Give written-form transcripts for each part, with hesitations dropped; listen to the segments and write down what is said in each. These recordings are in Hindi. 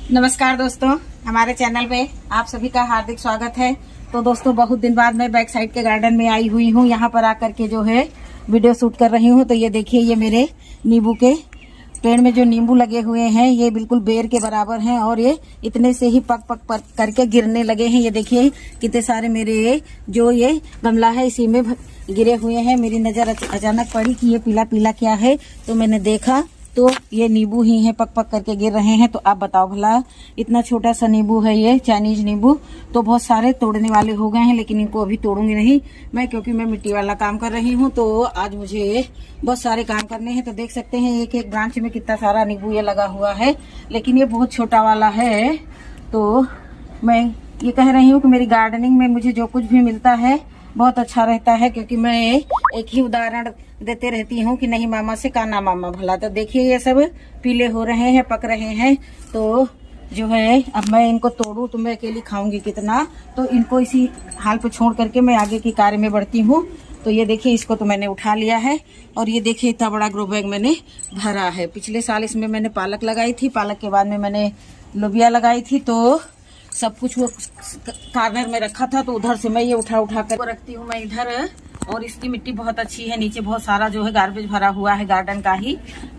नमस्कार दोस्तों, हमारे चैनल पे आप सभी का हार्दिक स्वागत है। तो दोस्तों, बहुत दिन बाद मैं बैक साइड के गार्डन में आई हुई हूँ। यहाँ पर आकर के जो है वीडियो शूट कर रही हूँ। तो ये देखिए, ये मेरे नींबू के पेड़ में जो नींबू लगे हुए हैं ये बिल्कुल बेर के बराबर हैं और ये इतने से ही पक पक पक करके गिरने लगे हैं। ये देखिए कितने सारे मेरे जो ये गमला है इसी में गिरे हुए हैं। मेरी नजर अचानक पड़ी कि ये पीला पीला क्या है, तो मैंने देखा तो ये नींबू ही है, पक पक करके गिर रहे हैं। तो आप बताओ भला, इतना छोटा सा नींबू है ये चाइनीज नींबू, तो बहुत सारे तोड़ने वाले हो गए हैं, लेकिन इनको अभी तोड़ूंगी नहीं मैं, क्योंकि मैं मिट्टी वाला काम कर रही हूँ। तो आज मुझे बहुत सारे काम करने हैं। तो देख सकते हैं एक एक ब्रांच में कितना सारा नींबू ये लगा हुआ है, लेकिन ये बहुत छोटा वाला है। तो मैं ये कह रही हूँ कि मेरी गार्डनिंग में मुझे जो कुछ भी मिलता है बहुत अच्छा रहता है, क्योंकि मैं एक ही उदाहरण देते रहती हूँ कि नहीं मामा से काना मामा भला। तो देखिए ये सब पीले हो रहे हैं, पक रहे हैं। तो जो है अब मैं इनको तोड़ूं तो मैं अकेली खाऊंगी कितना, तो इनको इसी हाल पे छोड़ करके मैं आगे की कार्य में बढ़ती हूँ। तो ये देखिए, इसको तो मैंने उठा लिया है और ये देखिए इतना बड़ा ग्रो बैग मैंने भरा है। पिछले साल इसमें मैंने पालक लगाई थी, पालक के बाद में मैंने लोबिया लगाई थी। तो सब कुछ वो कार्नर में रखा था, तो उधर से मैं ये उठा उठा कर रखती हूँ मैं इधर। और इसकी मिट्टी बहुत अच्छी है, नीचे बहुत सारा जो है गार्बेज भरा हुआ है गार्डन का ही,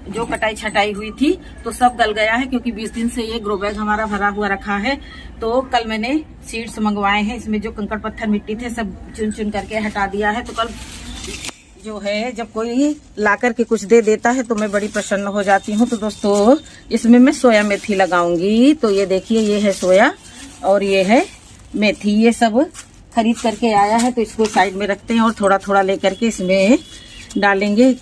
जो कटाई छटाई हुई थी तो सब गल गया है, क्योंकि 20 दिन से ये ग्रो बैग हमारा भरा हुआ रखा है। तो कल मैंने सीड्स मंगवाए हैं, इसमें जो कंकड़ पत्थर मिट्टी थे सब चुन चुन करके हटा दिया है। तो कल जो है जब कोई ला करके कुछ दे देता है तो मैं बड़ी प्रसन्न हो जाती हूँ। तो दोस्तों, इसमें मैं सोया मेथी लगाऊंगी। तो ये देखिए, ये है सोया और ये है मेथी, ये सब खरीद करके आया है। तो इसको साइड में रखते हैं और थोड़ा थोड़ा लेकर के इसमें डालेंगे,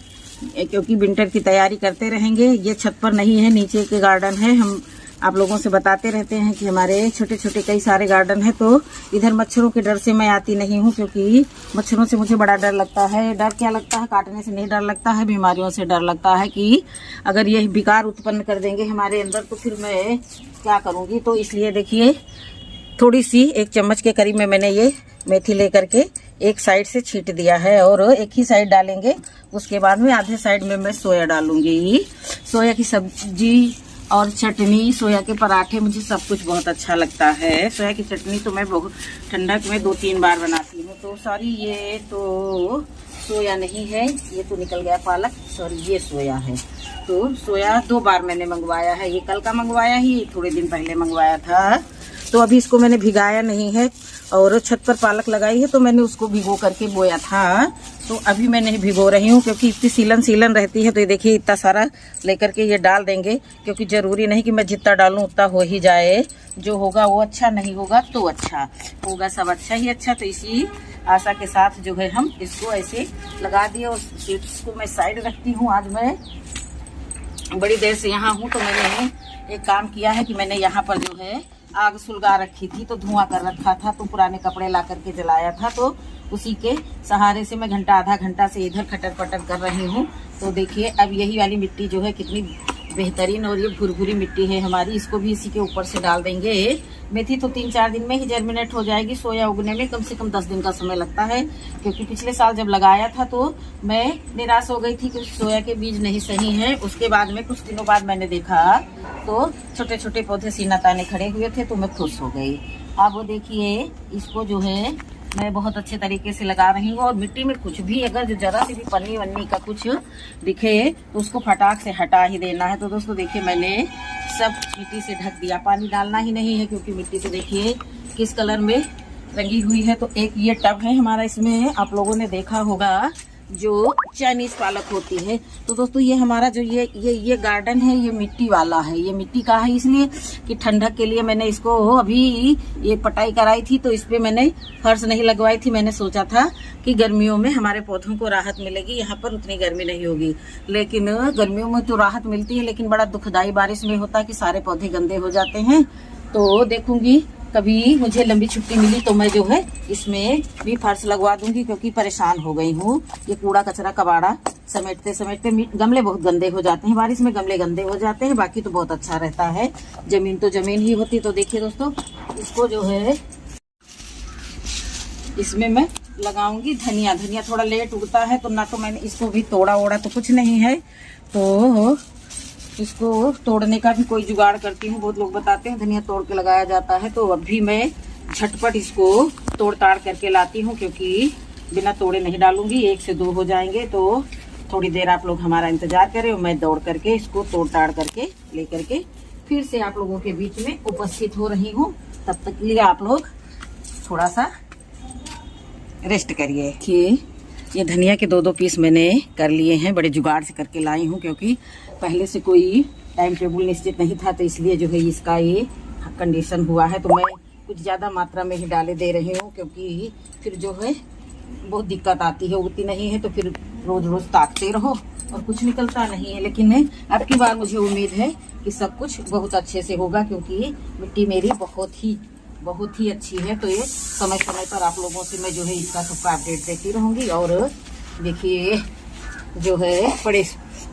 क्योंकि विंटर की तैयारी करते रहेंगे। ये छत पर नहीं है, नीचे के गार्डन है। हम आप लोगों से बताते रहते हैं कि हमारे छोटे छोटे कई सारे गार्डन है। तो इधर मच्छरों के डर से मैं आती नहीं हूँ, क्योंकि मच्छरों से मुझे बड़ा डर लगता है। डर क्या लगता है, काटने से नहीं डर लगता है, बीमारियों से डर लगता है कि अगर ये विकार उत्पन्न कर देंगे हमारे अंदर तो फिर मैं क्या करूँगी। तो इसलिए देखिए, थोड़ी सी 1 चम्मच के करीब में मैंने ये मेथी लेकर के एक साइड से छींट दिया है और एक ही साइड डालेंगे। उसके बाद में आधे साइड में मैं सोया डालूंगी। सोया की सब्जी और चटनी, सोया के पराठे, मुझे सब कुछ बहुत अच्छा लगता है। सोया की चटनी तो मैं बहुत ठंडक में 2-3 बार बनाती हूँ। तो सॉरी, ये तो सोया नहीं है, ये तो निकल गया पालक, सॉरी ये सोया है। तो सोया 2 बार मैंने मंगवाया है, ये कल का मंगवाया ही, थोड़े दिन पहले मंगवाया था। तो अभी इसको मैंने भिगाया नहीं है और छत पर पालक लगाई है तो मैंने उसको भिगो करके बोया था। तो अभी मैं नहीं भिगो रही हूँ, क्योंकि इतनी सीलन रहती है। तो ये देखिए इतना सारा लेकर के ये डाल देंगे, क्योंकि जरूरी नहीं कि मैं जितना डालूं उतना हो ही जाए। जो होगा वो अच्छा, नहीं होगा तो अच्छा होगा, सब अच्छा ही अच्छा। तो इसी आशा के साथ जो है हम इसको ऐसे लगा दिए और इसको मैं साइड रखती हूँ। आज मैं बड़ी देर से यहाँ हूँ, तो मैंने एक काम किया है कि मैंने यहाँ पर जो है आग सुलगा रखी थी, तो धुआं कर रखा था। तो पुराने कपड़े ला करके जलाया था, तो उसी के सहारे से मैं घंटा आधा घंटा से इधर खटर पटर कर रही हूँ। तो देखिए, अब यही वाली मिट्टी जो है कितनी बेहतरीन और ये भुरभुरी मिट्टी है हमारी, इसको भी इसी के ऊपर से डाल देंगे। मेथी तो 3-4 दिन में ही जर्मिनेट हो जाएगी। सोया उगने में कम से कम 10 दिन का समय लगता है, क्योंकि पिछले साल जब लगाया था तो मैं निराश हो गई थी कि सोया के बीज नहीं सही हैं। उसके बाद में कुछ दिनों बाद मैंने देखा तो छोटे छोटे पौधे सीना ताने खड़े हुए थे, तो मैं खुश हो गई। अब वो देखिए, इसको जो है मैं बहुत अच्छे तरीके से लगा रही हूँ। और मिट्टी में कुछ भी अगर जो जरा सी भी पन्नी वन्नी का कुछ दिखे तो उसको फटाक से हटा ही देना है। तो दोस्तों देखिए, मैंने सब मिट्टी से ढक दिया, पानी डालना ही नहीं है, क्योंकि मिट्टी तो देखिए किस कलर में रंगी हुई है। तो एक ये टब है हमारा, इसमें आप लोगों ने देखा होगा जो चाइनीज पालक होती है। तो दोस्तों, ये हमारा जो ये गार्डन है ये मिट्टी वाला है, ये मिट्टी का है, इसलिए कि ठंडक के लिए मैंने इसको अभी ये पटाई कराई थी। तो इस पे मैंने फर्श नहीं लगवाई थी। मैंने सोचा था कि गर्मियों में हमारे पौधों को राहत मिलेगी, यहाँ पर उतनी गर्मी नहीं होगी। लेकिन गर्मियों में तो राहत मिलती है, लेकिन बड़ा दुखदाई बारिश में होता है कि सारे पौधे गंदे हो जाते हैं। तो देखूंगी कभी मुझे लंबी छुट्टी मिली तो मैं जो है इसमें भी फर्श लगवा दूंगी, क्योंकि परेशान हो गई हूँ। ये कूड़ा कचरा कबाड़ा समेटते समेटते गमले बहुत गंदे हो जाते हैं, बारिश में गमले गंदे हो जाते हैं। बाकी तो बहुत अच्छा रहता है, जमीन तो जमीन ही होती। तो देखिए दोस्तों, इसको जो है इसमें मैं लगाऊंगी धनिया। धनिया थोड़ा लेट उगता है, तो ना तो मैंने इसको भी तोड़ा ओड़ा तो कुछ नहीं है। तो इसको तोड़ने का भी कोई जुगाड़ करती हूँ। बहुत लोग बताते हैं धनिया तोड़ के लगाया जाता है, तो अभी मैं झटपट इसको तोड़ ताड़ करके लाती हूँ, क्योंकि बिना तोड़े नहीं डालूंगी। 1 से 2 हो जाएंगे, तो थोड़ी देर आप लोग हमारा इंतजार करें और मैं दौड़ करके इसको तोड़ ताड़ करके लेकर के फिर से आप लोगों के बीच में उपस्थित हो रही हूँ। तब तक के लिए आप लोग थोड़ा सा रेस्ट करिए। कि ये धनिया के 2-2 पीस मैंने कर लिए हैं, बड़े जुगाड़ से करके लाई हूँ, क्योंकि पहले से कोई टाइम टेबल निश्चित नहीं था, तो इसलिए जो है इसका ये कंडीशन हुआ है। तो मैं कुछ ज़्यादा मात्रा में ही डाले दे रही हूँ, क्योंकि फिर जो है बहुत दिक्कत आती है, उगती नहीं है, तो फिर रोज रोज ताकते रहो और कुछ निकलता नहीं है। लेकिन अब की बार मुझे उम्मीद है कि सब कुछ बहुत अच्छे से होगा, क्योंकि मिट्टी मेरी बहुत ही अच्छी है। तो ये समय समय पर आप लोगों से मैं जो है इसका सबका अपडेट देती रहूंगी। और देखिए जो है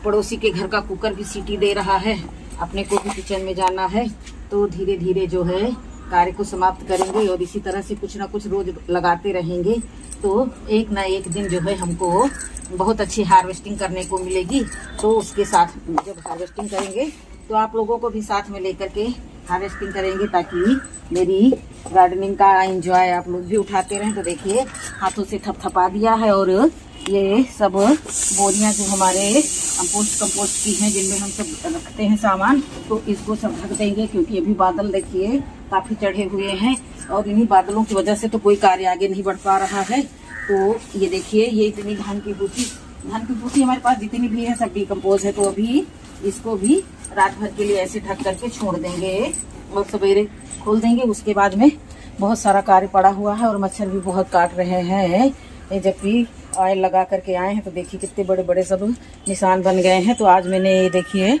पड़ोसी के घर का कुकर भी सीटी दे रहा है, अपने को भी किचन में जाना है, तो धीरे धीरे जो है कार्य को समाप्त करेंगे और इसी तरह से कुछ ना कुछ रोज लगाते रहेंगे, तो एक ना एक दिन जो है हमको बहुत अच्छी हार्वेस्टिंग करने को मिलेगी। तो उसके साथ जब हार्वेस्टिंग करेंगे तो आप लोगों को भी साथ में लेकर के हार्वेस्टिंग करेंगे, ताकि मेरी गार्डनिंग का एंजॉय आप लोग भी उठाते रहें। तो देखिए हाथों से थपथपा दिया है, और ये सब बोरियां जो हमारे कंपोस्ट की हैं, जिनमें हम सब रखते हैं सामान, तो इसको सब ढक देंगे, क्योंकि अभी बादल देखिए काफी चढ़े हुए हैं और इन्हीं बादलों की वजह से तो कोई कार्य आगे नहीं बढ़ पा रहा है। तो ये देखिए ये इतनी धान की भूसी हमारे पास जितनी भी है सब डिकम्पोज है, तो अभी इसको भी रात भर के लिए ऐसे ढक करके छोड़ देंगे और सवेरे खोल देंगे। उसके बाद में बहुत सारा कार्य पड़ा हुआ है और मच्छर भी बहुत काट रहे हैं। ये जबकि ऑयल लगा करके आए हैं, तो देखिए कितने बड़े बड़े सब निशान बन गए हैं। तो आज मैंने ये देखिए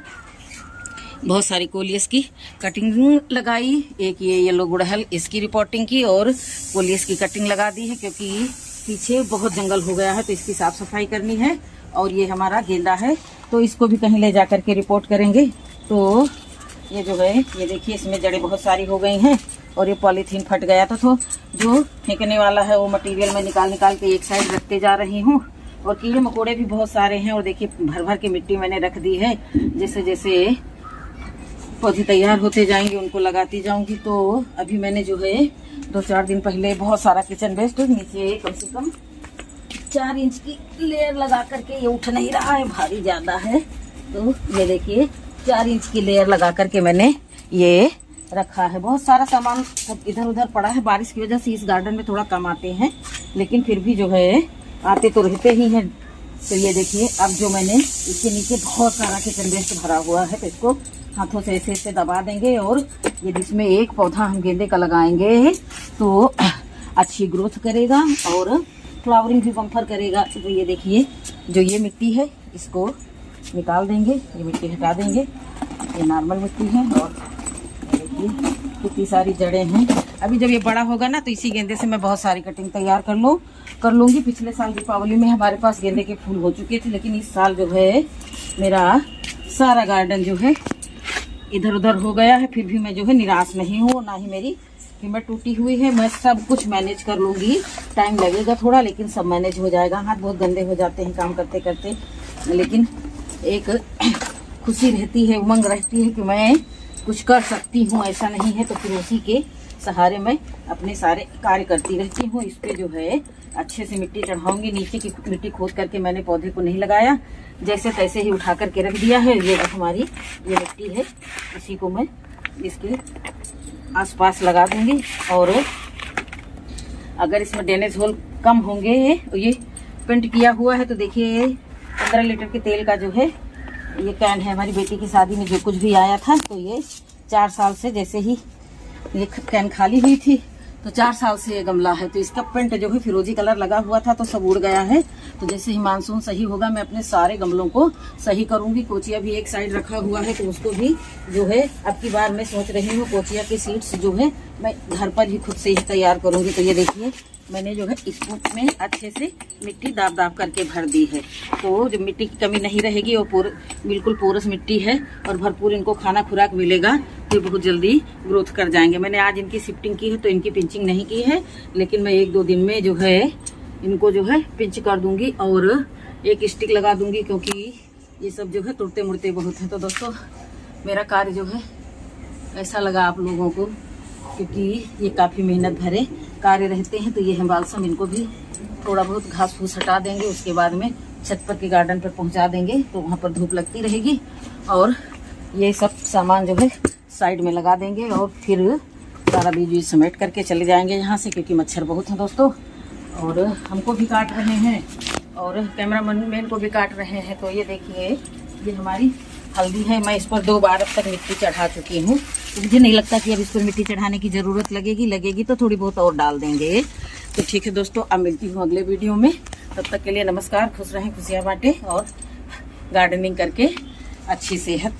बहुत सारी कोलियस की कटिंग लगाई, एक ये येलो गुड़हल इसकी रिपोर्टिंग की और कोलियस की कटिंग लगा दी है, क्योंकि पीछे बहुत जंगल हो गया है, तो इसकी साफ सफाई करनी है। और ये हमारा गेंदा है, तो इसको भी कहीं ले जा करके रिपोर्ट करेंगे। तो ये जो है ये देखिए इसमें जड़ें बहुत सारी हो गई हैं, और ये पॉलीथीन फट गया था, तो जो फेंकने वाला है वो मटेरियल मैं निकाल के एक साइड रखते जा रही हूँ। और कीड़े मकोड़े भी बहुत सारे हैं, और देखिए भर भर के मिट्टी मैंने रख दी है। जैसे जैसे पौधे तैयार होते जाएंगे उनको लगाती जाऊंगी। तो अभी मैंने जो है 2-4 दिन पहले बहुत सारा किचन वेस्ट नीचे कम से कम 4 इंच की लेयर लगा करके, ये उठ नहीं रहा है, भारी ज्यादा है, तो ये देखिए 4 इंच की लेयर लगा करके मैंने ये रखा है। बहुत सारा सामान सब इधर उधर पड़ा है, बारिश की वजह से इस गार्डन में थोड़ा कम आते हैं, लेकिन फिर भी जो है आते तो रहते ही हैं। तो ये देखिए अब जो मैंने इसके नीचे बहुत सारा किचन वेस्ट भरा हुआ है, तो इसको हाथों से ऐसे ऐसे दबा देंगे। और ये जिसमें एक पौधा हम गेंदे का लगाएंगे तो अच्छी ग्रोथ करेगा और फ्लावरिंग भी बम्फर करेगा। तो ये देखिए जो ये मिट्टी है इसको निकाल देंगे, ये मिट्टी हटा देंगे, ये नॉर्मल मिट्टी है। और ये देखिए कितनी सारी जड़ें हैं। अभी जब ये बड़ा होगा ना, तो इसी गेंदे से मैं बहुत सारी कटिंग तैयार कर लूँगी। पिछले साल दीपावली में हमारे पास गेंदे के फूल हो चुके थे, लेकिन इस साल जो है मेरा सारा गार्डन जो है इधर उधर हो गया है। फिर भी मैं जो है निराश नहीं हूँ, ना ही मेरी हिम्मत टूटी हुई है। मैं सब कुछ मैनेज कर लूँगी, टाइम लगेगा थोड़ा, लेकिन सब मैनेज हो जाएगा। हाथ बहुत गंदे हो जाते हैं काम करते करते, लेकिन एक खुशी रहती है, उमंग रहती है कि मैं कुछ कर सकती हूँ। ऐसा नहीं है तो फिर उसी के सहारे मैं अपने सारे कार्य करती रहती हूँ। इस पे जो है अच्छे से मिट्टी चढ़ाऊंगी। नीचे की मिट्टी खोद करके मैंने पौधे को नहीं लगाया, जैसे तैसे ही उठा करके रख दिया है। ये हमारी ये मिट्टी है, इसी को मैं इसके आसपास लगा दूंगी। और अगर इसमें ड्रेनेज होल कम होंगे, ये पेंट किया हुआ है, तो देखिए 15 लीटर के तेल का जो है ये कैन है। हमारी बेटी की शादी में जो कुछ भी आया था, तो ये 4 साल से जैसे ही ये कैन खाली हुई थी, तो 4 साल से ये गमला है। तो इसका पेंट जो है फिरोजी कलर लगा हुआ था, तो सब उड़ गया है। तो जैसे ही मानसून सही होगा, मैं अपने सारे गमलों को सही करूंगी। कोचिया भी एक साइड रखा हुआ है, तो उसको भी जो है अब की बार मैं सोच रही हूँ कोचिया की सीड्स जो है मैं घर पर ही खुद से ही तैयार करूंगी। तो ये देखिए मैंने जो है इसको में अच्छे से मिट्टी दाब दाब करके भर दी है, तो जो मिट्टी की कमी नहीं रहेगी। और बिल्कुल पोरस मिट्टी है और भरपूर इनको खाना खुराक मिलेगा, तो बहुत जल्दी ग्रोथ कर जाएंगे। मैंने आज इनकी शिफ्टिंग की है, तो इनकी पिंचिंग नहीं की है, लेकिन मैं 1-2 दिन में जो है इनको जो है पिंच कर दूंगी और एक स्टिक लगा दूंगी, क्योंकि ये सब जो है टूटते मुड़ते बहुत हैं। तो दोस्तों मेरा कार्य जो है ऐसा लगा आप लोगों को, क्योंकि ये काफ़ी मेहनत भरे कार्य रहते हैं। तो ये है बालसम, इनको भी थोड़ा बहुत घास फूस हटा देंगे, उसके बाद में छत पर के गार्डन पर पहुंचा देंगे, तो वहाँ पर धूप लगती रहेगी। और ये सब सामान जो है साइड में लगा देंगे और फिर सारा बीज समेट करके चले जाएंगे यहाँ से, क्योंकि मच्छर बहुत हैं दोस्तों। और हमको भी काट रहे हैं और कैमरा मैन को भी काट रहे हैं। तो ये देखिए, ये हमारी हल्दी है। मैं इस पर 2 बार अब तक मिट्टी चढ़ा चुकी हूँ, तो मुझे नहीं लगता कि अब इस पर मिट्टी चढ़ाने की ज़रूरत लगेगी तो थोड़ी बहुत और डाल देंगे। तो ठीक है दोस्तों, अब मिलती हूँ अगले वीडियो में। तब तक के लिए नमस्कार, खुश रहें, खुशियाँ बांटें और गार्डनिंग करके अच्छी सेहत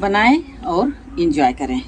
बनाएं और एंजॉय करें।